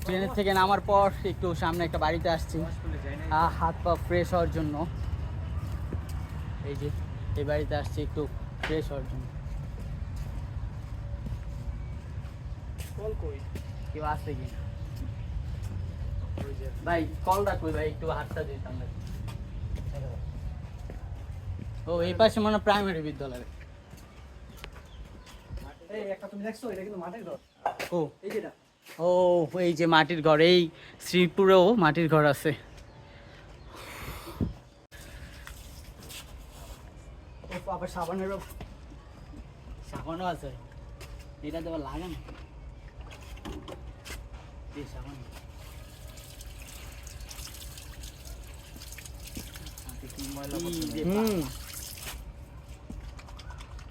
ট্রেনের থেকে নামার পর একটু সামনে একটা বাড়িতে আসছি হাত পা ফ্রেশ হওয়ার জন্য। এই যে এই বাড়িতে আসছি একটু ফ্রেশ হওয়ার জন্য। কেউ আসছে কি না ভাই? কল রাখবে ভাই, একটু হাতটা দিতাম। ও এই পাশে মনে প্রাইমারি বিদ্যালয়। ও ও এই যে মাটির ঘর, এই শ্রীপুরেও মাটির ঘর আছে। আবার সাবানেরও সাবানও আছে, এটা তো লাগে না সাবান।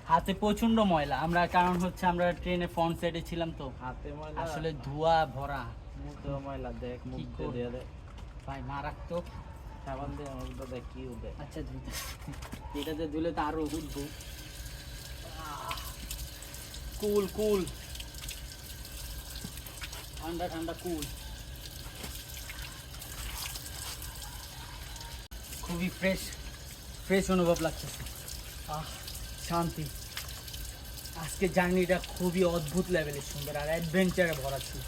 হাতে প্রচন্ড ময়লা, আমরা কারণ হচ্ছে আমরা ট্রেনে ফ্রন্ট সাইডে ছিলাম তো হাতে ময়লা, আসলে ধোয়া ভরা মুখে ময়লা। দেখ মুখ দিয়ে দে ভাই, মারাত্মক। সাবান দিয়ে মুখটা দেখ কি উঠে। আচ্ছা ধুইতে, এটাতে ধুলে তো আরো উঠবো। কুল কুল, ঠান্ডা ঠান্ডা কুল, খুবই ফ্রেশ ফ্রেশ অনুভব লাগছে। শান্তি। আজকে জার্নিটা খুবই অদ্ভুত লেভেলের সুন্দর আর অ্যাডভেঞ্চারে ভরা ছিল।